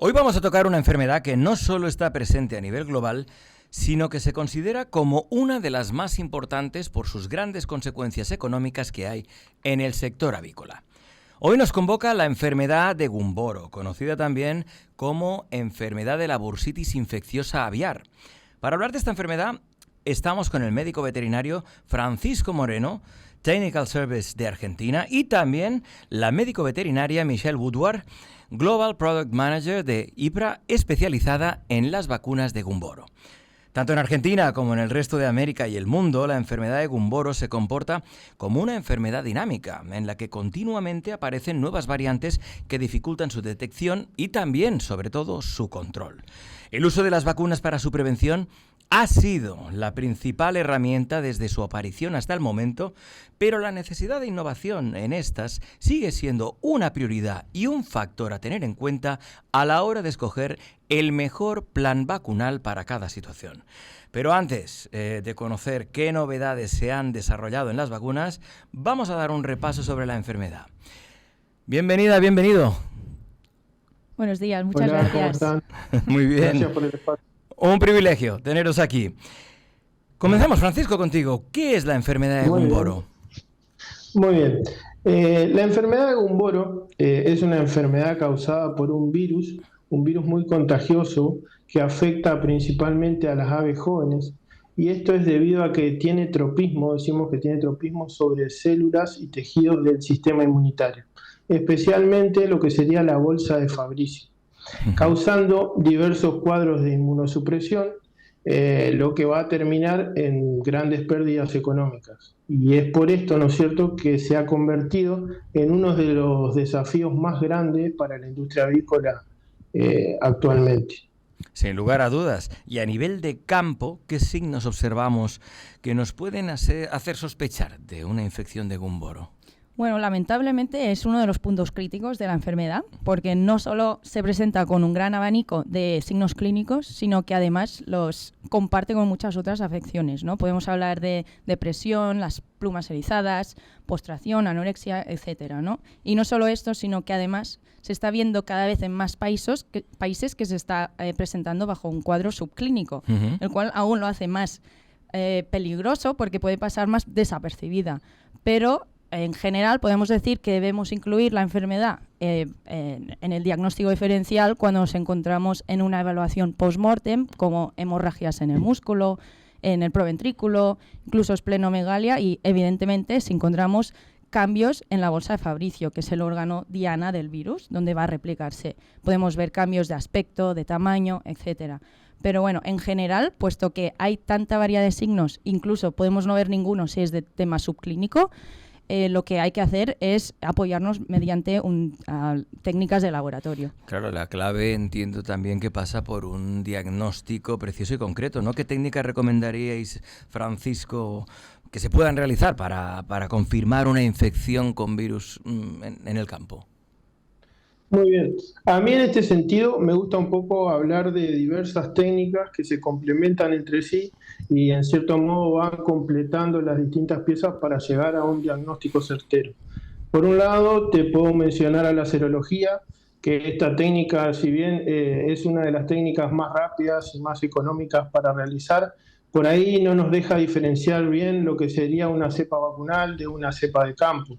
Hoy vamos a tocar una enfermedad que no solo está presente a nivel global, sino que se considera como una de las más importantes por sus grandes consecuencias económicas que hay en el sector avícola. Hoy nos convoca la enfermedad de Gumboro, conocida también como enfermedad de la bursitis infecciosa aviar. Para hablar de esta enfermedad, estamos con el médico veterinario Francisco Moreno, Technical Service de Argentina, y también la médico veterinaria Michelle Woodward, Global Product Manager de IPRA, especializada en las vacunas de Gumboro. Tanto en Argentina como en el resto de América y el mundo, la enfermedad de Gumboro se comporta como una enfermedad dinámica, en la que continuamente aparecen nuevas variantes que dificultan su detección y también, sobre todo, su control. El uso de las vacunas para su prevención ha sido la principal herramienta desde su aparición hasta el momento, pero la necesidad de innovación en estas sigue siendo una prioridad y un factor a tener en cuenta a la hora de escoger el mejor plan vacunal para cada situación. Pero antes de conocer qué novedades se han desarrollado en las vacunas, vamos a dar un repaso sobre la enfermedad. Bienvenida, bienvenido. Buenos días, muchas Hola, gracias. ¿cómo están? Muy bien. Gracias por el espacio. Un privilegio teneros aquí. Comenzamos, Francisco, contigo. ¿Qué es la enfermedad de Gumboro? Muy bien. La enfermedad de Gumboro es una enfermedad causada por un virus muy contagioso que afecta principalmente a las aves jóvenes. Y esto es debido a que tiene tropismo, decimos que tiene tropismo sobre células y tejidos del sistema inmunitario, especialmente lo que sería la bolsa de Fabricio, causando diversos cuadros de inmunosupresión, lo que va a terminar en grandes pérdidas económicas. Y es por esto, ¿no es cierto?, que se ha convertido en uno de los desafíos más grandes para la industria avícola actualmente. Sin lugar a dudas. Y a nivel de campo, ¿qué signos observamos que nos pueden hacer sospechar de una infección de Gumboro? Bueno, lamentablemente es uno de los puntos críticos de la enfermedad, porque no solo se presenta con un gran abanico de signos clínicos, sino que además los comparte con muchas otras afecciones, ¿no? Podemos hablar de depresión, las plumas erizadas, postración, anorexia, etcétera, ¿no? Y no solo esto, sino que además se está viendo cada vez en más países que se está presentando bajo un cuadro subclínico, el cual aún lo hace más peligroso porque puede pasar más desapercibida. Pero en general podemos decir que debemos incluir la enfermedad en el diagnóstico diferencial cuando nos encontramos en una evaluación post-mortem, como hemorragias en el músculo, en el proventrículo, incluso esplenomegalia, y evidentemente si encontramos cambios en la bolsa de Fabricio, que es el órgano diana del virus, donde va a replicarse. Podemos ver cambios de aspecto, de tamaño, etcétera. Pero bueno, en general, puesto que hay tanta variedad de signos, incluso podemos no ver ninguno si es de tema subclínico, lo que hay que hacer es apoyarnos mediante técnicas de laboratorio. Claro, la clave entiendo también que pasa por un diagnóstico preciso y concreto, ¿no? ¿Qué técnicas recomendaríais, Francisco, que se puedan realizar para confirmar una infección con virus en el campo? Muy bien. A mí en este sentido me gusta un poco hablar de diversas técnicas que se complementan entre sí y en cierto modo van completando las distintas piezas para llegar a un diagnóstico certero. Por un lado, te puedo mencionar a la serología, que esta técnica, si bien es una de las técnicas más rápidas y más económicas para realizar, por ahí no nos deja diferenciar bien lo que sería una cepa vacunal de una cepa de campo.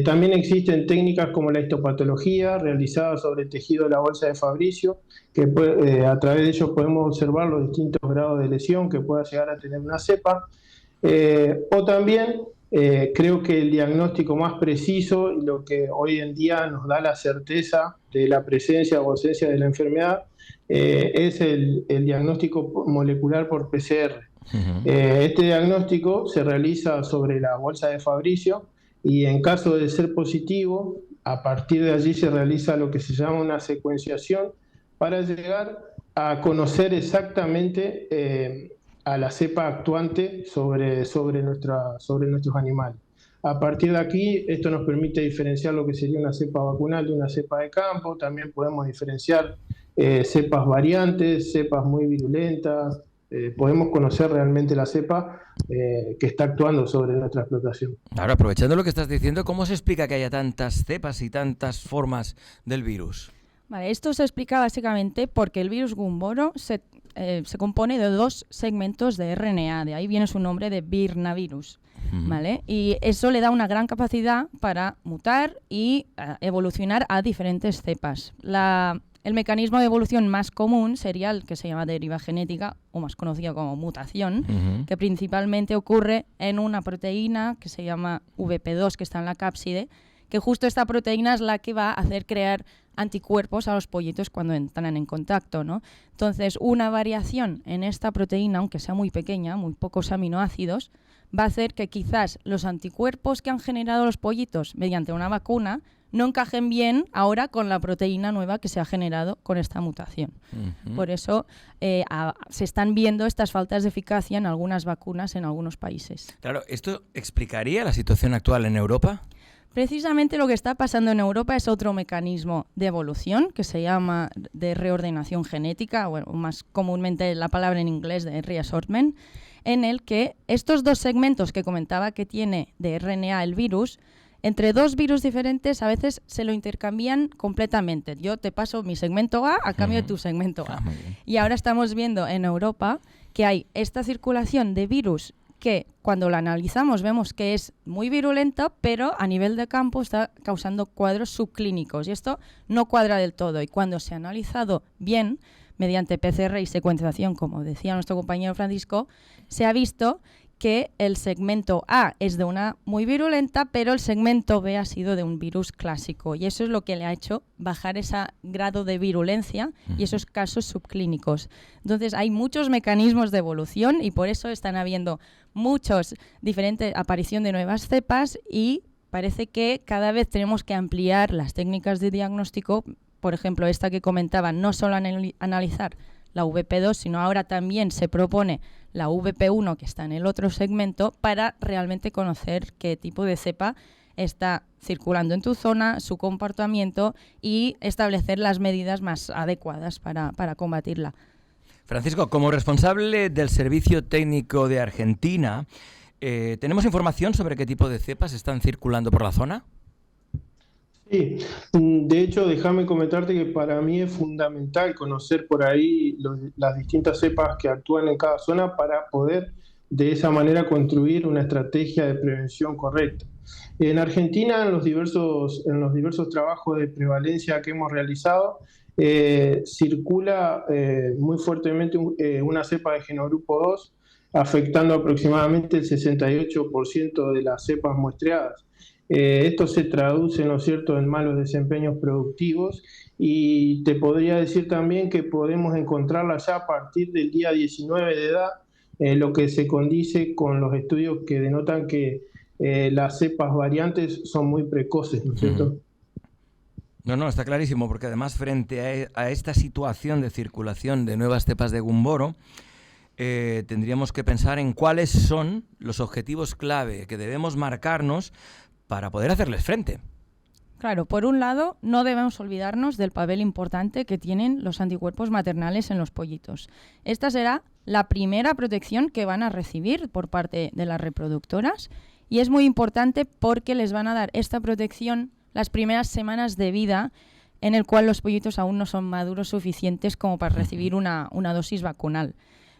También existen técnicas como la histopatología, realizada sobre el tejido de la bolsa de Fabricio, que a través de ello podemos observar los distintos grados de lesión que pueda llegar a tener una cepa. O también creo que el diagnóstico más preciso y lo que hoy en día nos da la certeza de la presencia o ausencia de la enfermedad es el diagnóstico molecular por PCR. Este diagnóstico se realiza sobre la bolsa de Fabricio y en caso de ser positivo, a partir de allí se realiza lo que se llama una secuenciación para llegar a conocer exactamente a la cepa actuante sobre nuestros animales. A partir de aquí, esto nos permite diferenciar lo que sería una cepa vacunal de una cepa de campo. También podemos diferenciar cepas variantes, cepas muy virulentas. Podemos conocer realmente la cepa que está actuando sobre nuestra explotación. Ahora, aprovechando lo que estás diciendo, ¿cómo se explica que haya tantas cepas y tantas formas del virus? Vale, esto se explica básicamente porque el virus Gumboro se compone de 2 segmentos de RNA, de ahí viene su nombre de virnavirus, ¿vale? Y eso le da una gran capacidad para mutar y evolucionar a diferentes cepas. El mecanismo de evolución más común sería el que se llama deriva genética, o más conocido como mutación, que principalmente ocurre en una proteína que se llama VP2, que está en la cápside, que justo esta proteína es la que va a hacer crear anticuerpos a los pollitos cuando entran en contacto, ¿no? Entonces, una variación en esta proteína, aunque sea muy pequeña, muy pocos aminoácidos, va a hacer que quizás los anticuerpos que han generado los pollitos mediante una vacuna no encajen bien ahora con la proteína nueva que se ha generado con esta mutación. Por eso se están viendo estas faltas de eficacia en algunas vacunas en algunos países. Claro, ¿esto explicaría la situación actual en Europa? Precisamente lo que está pasando en Europa es otro mecanismo de evolución que se llama de reordenación genética, o más comúnmente la palabra en inglés de reassortment, en el que estos 2 segmentos que comentaba que tiene de RNA el virus, entre 2 virus diferentes a veces se lo intercambian completamente. Yo te paso mi segmento A cambio de tu segmento A. Y ahora estamos viendo en Europa que hay esta circulación de virus que cuando lo analizamos vemos que es muy virulento, pero a nivel de campo está causando cuadros subclínicos y esto no cuadra del todo. Y cuando se ha analizado bien, mediante PCR y secuenciación, como decía nuestro compañero Francisco, se ha visto que el segmento A es de una muy virulenta, pero el segmento B ha sido de un virus clásico. Y eso es lo que le ha hecho bajar ese grado de virulencia y esos casos subclínicos. Entonces hay muchos mecanismos de evolución y por eso están habiendo muchos diferentes aparición de nuevas cepas y parece que cada vez tenemos que ampliar las técnicas de diagnóstico. Por ejemplo, esta que comentaba, no solo analizar la VP2, sino ahora también se propone la VP1 que está en el otro segmento para realmente conocer qué tipo de cepa está circulando en tu zona, su comportamiento y establecer las medidas más adecuadas para combatirla. Francisco, como responsable del Servicio Técnico de Argentina, ¿tenemos información sobre qué tipo de cepas están circulando por la zona? Sí, de hecho, déjame comentarte que para mí es fundamental conocer por ahí las distintas cepas que actúan en cada zona para poder de esa manera construir una estrategia de prevención correcta. En Argentina, en los diversos trabajos de prevalencia que hemos realizado, circula muy fuertemente una cepa de genogrupo 2, afectando aproximadamente el 68% de las cepas muestreadas. Esto se traduce, ¿no es cierto?, en malos desempeños productivos y te podría decir también que podemos encontrarla ya a partir del día 19 de edad, lo que se condice con los estudios que denotan que las cepas variantes son muy precoces, ¿no es cierto? No, está clarísimo, porque además frente a esta situación de circulación de nuevas cepas de Gumboro, tendríamos que pensar en cuáles son los objetivos clave que debemos marcarnos para poder hacerles frente. Claro, por un lado, no debemos olvidarnos del papel importante que tienen los anticuerpos maternales en los pollitos. Esta será la primera protección que van a recibir por parte de las reproductoras y es muy importante porque les van a dar esta protección las primeras semanas de vida en el cual los pollitos aún no son maduros suficientes como para recibir una dosis vacunal.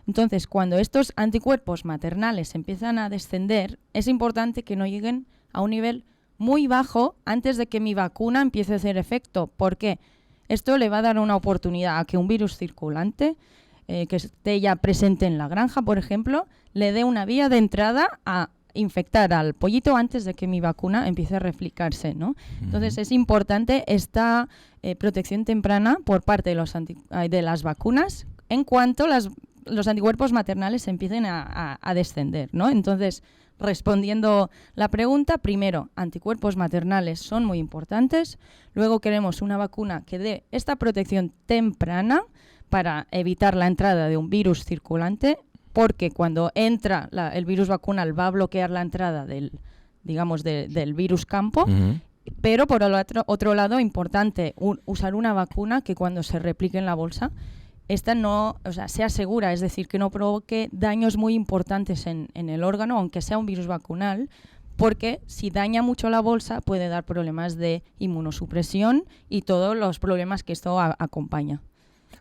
Entonces, cuando estos anticuerpos maternales empiezan a descender, es importante que no lleguen a un nivel muy bajo antes de que mi vacuna empiece a hacer efecto. ¿Por qué? Esto le va a dar una oportunidad a que un virus circulante que esté ya presente en la granja, por ejemplo, le dé una vía de entrada a infectar al pollito antes de que mi vacuna empiece a replicarse, ¿no? Entonces es importante esta protección temprana por parte de las vacunas en cuanto los anticuerpos maternales empiecen a descender, ¿no? Entonces, respondiendo la pregunta, primero, anticuerpos maternales son muy importantes. Luego queremos una vacuna que dé esta protección temprana para evitar la entrada de un virus circulante, porque cuando entra el virus vacunal va a bloquear la entrada del virus campo. Pero por el otro lado, importante usar una vacuna que cuando se replique en la bolsa esta no, sea segura, es decir, que no provoque daños muy importantes en el órgano, aunque sea un virus vacunal, porque si daña mucho la bolsa puede dar problemas de inmunosupresión y todos los problemas que esto acompaña.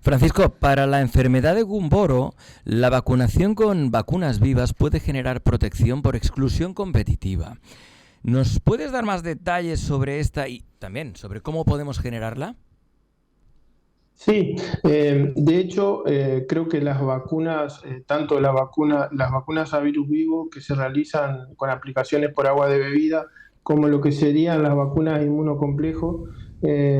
Francisco, para la enfermedad de Gumboro, la vacunación con vacunas vivas puede generar protección por exclusión competitiva. ¿Nos puedes dar más detalles sobre esta y también sobre cómo podemos generarla? Sí, de hecho, creo que las vacunas, tanto las vacunas a virus vivo que se realizan con aplicaciones por agua de bebida, como lo que serían las vacunas inmunocomplejo,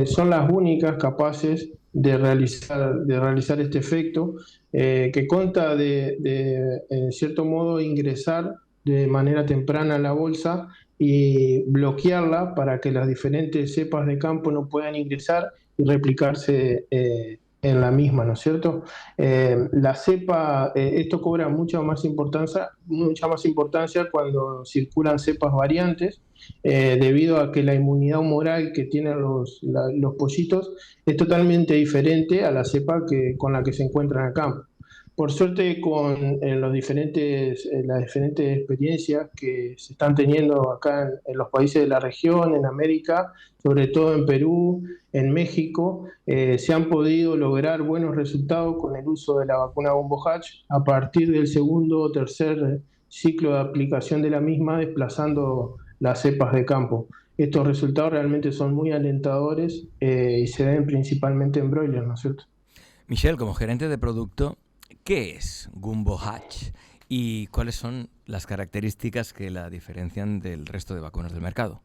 son las únicas capaces de realizar este efecto, que consta en cierto modo, ingresar de manera temprana a la bolsa y bloquearla para que las diferentes cepas de campo no puedan ingresar y replicarse en la misma, ¿no es cierto? La cepa, esto cobra mucha más importancia cuando circulan cepas variantes, debido a que la inmunidad humoral que tienen los pollitos es totalmente diferente a la cepa con la que se encuentran acá. Por suerte, en las diferentes experiencias que se están teniendo acá en los países de la región, en América, sobre todo en Perú, en México, se han podido lograr buenos resultados con el uso de la vacuna Gumbo Hatch a partir del segundo o tercer ciclo de aplicación de la misma, desplazando las cepas de campo. Estos resultados realmente son muy alentadores, y se ven principalmente en broilers, ¿no es cierto? Michelle, como gerente de producto, ¿qué es Gumbo Hatch y cuáles son las características que la diferencian del resto de vacunas del mercado?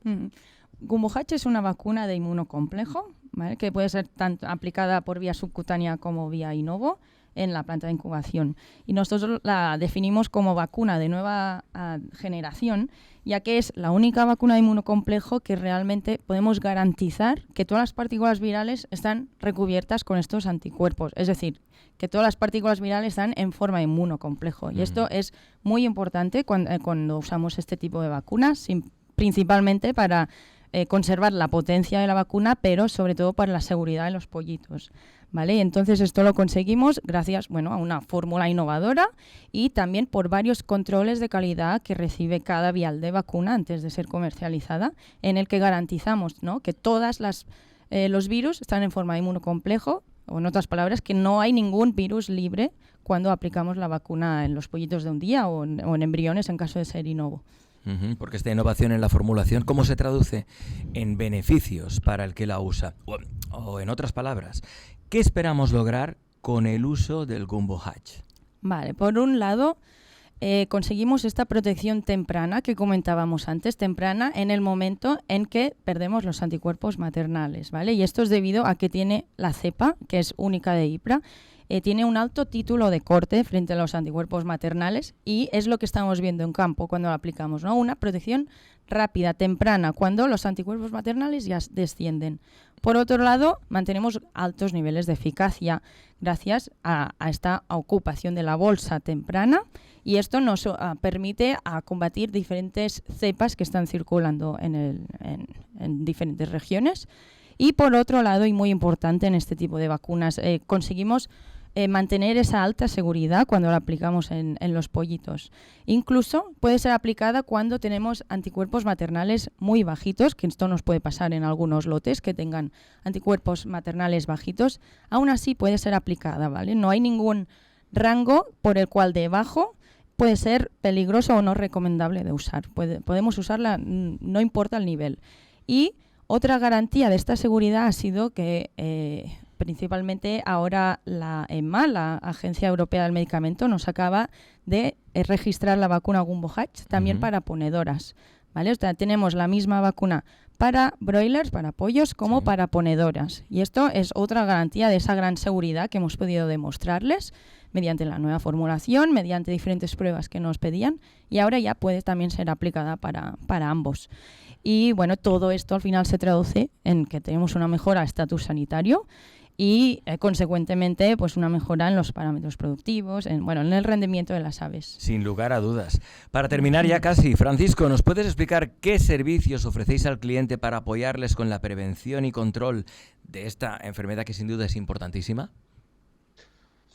Gumbo Hatch es una vacuna de inmunocomplejo, ¿vale?, que puede ser tanto aplicada por vía subcutánea como vía inovo en la planta de incubación. Y nosotros la definimos como vacuna de nueva generación, ya que es la única vacuna de inmunocomplejo que realmente podemos garantizar que todas las partículas virales están recubiertas con estos anticuerpos. Es decir, que todas las partículas virales están en forma de inmunocomplejo. Y esto es muy importante cuando usamos este tipo de vacunas, principalmente para conservar la potencia de la vacuna, pero sobre todo para la seguridad de los pollitos, ¿vale? Y entonces esto lo conseguimos gracias, a una fórmula innovadora y también por varios controles de calidad que recibe cada vial de vacuna antes de ser comercializada, en el que garantizamos, ¿no?, que todas los virus están en forma de inmunocomplejo, o en otras palabras, que no hay ningún virus libre cuando aplicamos la vacuna en los pollitos de un día o en embriones en caso de ser inovo. Porque esta innovación en la formulación, ¿cómo se traduce en beneficios para el que la usa? O en otras palabras, ¿qué esperamos lograr con el uso del Gumbo Hatch? Vale, por un lado, conseguimos esta protección temprana que comentábamos antes, temprana en el momento en que perdemos los anticuerpos maternales, ¿vale? Y esto es debido a que tiene la cepa, que es única de IPRA, tiene un alto título de corte frente a los anticuerpos maternales y es lo que estamos viendo en campo cuando lo aplicamos, ¿no? Una protección rápida, temprana, cuando los anticuerpos maternales ya descienden. Por otro lado, mantenemos altos niveles de eficacia gracias a esta ocupación de la bolsa temprana y esto nos permite combatir diferentes cepas que están circulando en diferentes regiones. Y por otro lado, y muy importante en este tipo de vacunas, conseguimos mantener esa alta seguridad cuando la aplicamos en los pollitos. Incluso puede ser aplicada cuando tenemos anticuerpos maternales muy bajitos, que esto nos puede pasar en algunos lotes que tengan anticuerpos maternales bajitos. Aún así puede ser aplicada, ¿vale? No hay ningún rango por el cual debajo puede ser peligroso o no recomendable de usar. Podemos usarla, no importa el nivel. Y otra garantía de esta seguridad ha sido que principalmente ahora la EMA, la Agencia Europea del Medicamento, nos acaba de registrar la vacuna Gumbo Hatch también para ponedoras, ¿vale? O sea, tenemos la misma vacuna para broilers, para pollos, como para ponedoras. Y esto es otra garantía de esa gran seguridad que hemos podido demostrarles mediante la nueva formulación, mediante diferentes pruebas que nos pedían, y ahora ya puede también ser aplicada para ambos. Y bueno, todo esto al final se traduce en que tenemos una mejora de estatus sanitario y consecuentemente pues una mejora en los parámetros productivos, en el rendimiento de las aves. Sin lugar a dudas. Para terminar ya casi, Francisco, ¿nos puedes explicar qué servicios ofrecéis al cliente para apoyarles con la prevención y control de esta enfermedad que sin duda es importantísima?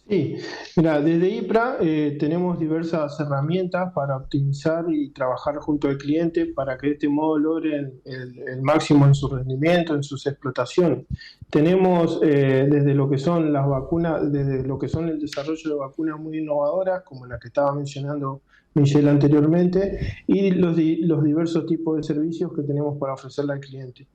Sí, mira, desde IPRA tenemos diversas herramientas para optimizar y trabajar junto al cliente para que de este modo logren el máximo en su rendimiento, en sus explotaciones. Tenemos desde lo que son las vacunas, desde lo que son el desarrollo de vacunas muy innovadoras, como la que estaba mencionando Michelle anteriormente, y los diversos tipos de servicios que tenemos para ofrecerle al cliente.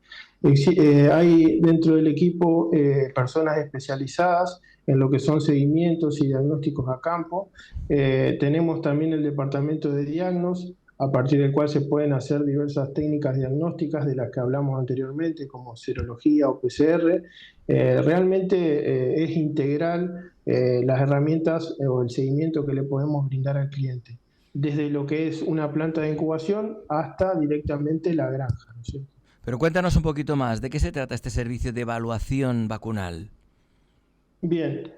Hay dentro del equipo personas especializadas en lo que son seguimientos y diagnósticos a campo. Tenemos también el departamento de diagnos, a partir del cual se pueden hacer diversas técnicas diagnósticas de las que hablamos anteriormente, como serología o PCR. Realmente es integral las herramientas o el seguimiento que le podemos brindar al cliente, desde lo que es una planta de incubación hasta directamente la granja, ¿no es cierto? Pero cuéntanos un poquito más, ¿de qué se trata este servicio de evaluación vacunal? Bien,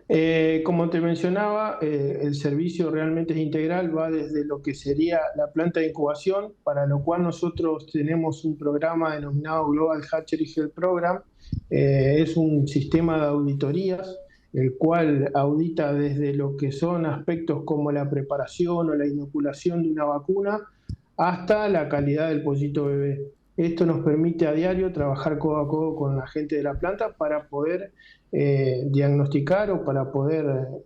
como te mencionaba, el servicio realmente es integral, va desde lo que sería la planta de incubación, para lo cual nosotros tenemos un programa denominado Global Hatchery Health Program. Es un sistema de auditorías, el cual audita desde lo que son aspectos como la preparación o la inoculación de una vacuna hasta la calidad del pollito bebé. Esto nos permite a diario trabajar codo a codo con la gente de la planta para poder diagnosticar o para poder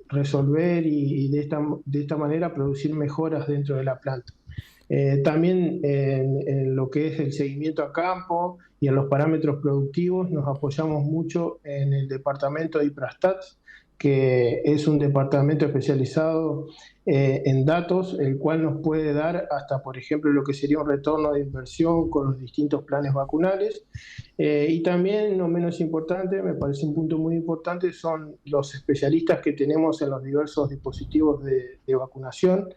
resolver y de esta manera producir mejoras dentro de la planta. También en lo que es el seguimiento a campo y en los parámetros productivos nos apoyamos mucho en el departamento de IPRASTAT, que es un departamento especializado en datos, el cual nos puede dar hasta, por ejemplo, lo que sería un retorno de inversión con los distintos planes vacunales. Y también, no menos importante, me parece un punto muy importante, son los especialistas que tenemos en los diversos dispositivos de vacunación.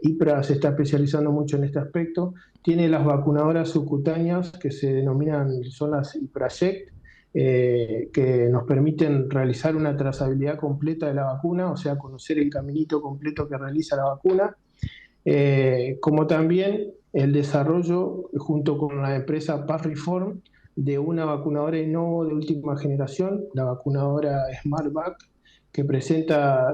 IPRA se está especializando mucho en este aspecto. Tiene las vacunadoras subcutáneas que se denominan, son las IPRASECT, que nos permiten realizar una trazabilidad completa de la vacuna, o sea, conocer el caminito completo que realiza la vacuna, como también el desarrollo, junto con la empresa Parriform, de una vacunadora Innovo de última generación, la vacunadora SmartVac, que presenta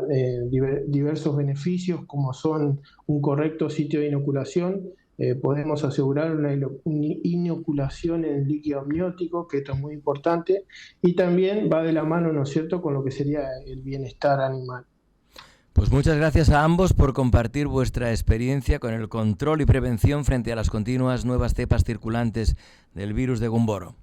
diversos beneficios, como son un correcto sitio de inoculación. Podemos asegurar una inoculación en líquido amniótico, que esto es muy importante, y también va de la mano, ¿no es cierto?, con lo que sería el bienestar animal. Pues muchas gracias a ambos por compartir vuestra experiencia con el control y prevención frente a las continuas nuevas cepas circulantes del virus de Gumboro.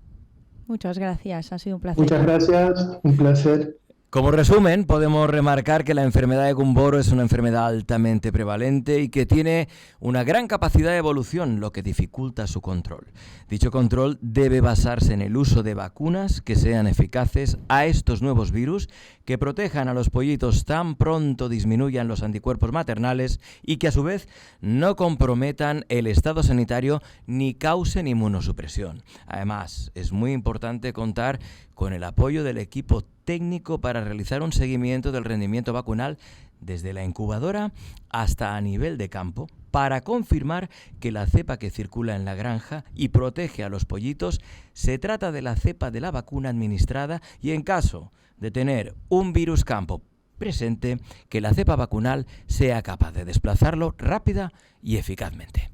Muchas gracias, ha sido un placer. Muchas gracias, un placer. Como resumen, podemos remarcar que la enfermedad de Gumboro es una enfermedad altamente prevalente y que tiene una gran capacidad de evolución, lo que dificulta su control. Dicho control debe basarse en el uso de vacunas que sean eficaces a estos nuevos virus, que protejan a los pollitos tan pronto disminuyan los anticuerpos maternales y que a su vez no comprometan el estado sanitario ni causen inmunosupresión. Además, es muy importante contar con el apoyo del equipo técnico para realizar un seguimiento del rendimiento vacunal desde la incubadora hasta a nivel de campo, para confirmar que la cepa que circula en la granja y protege a los pollitos se trata de la cepa de la vacuna administrada y, en caso de tener un virus campo presente, que la cepa vacunal sea capaz de desplazarlo rápida y eficazmente.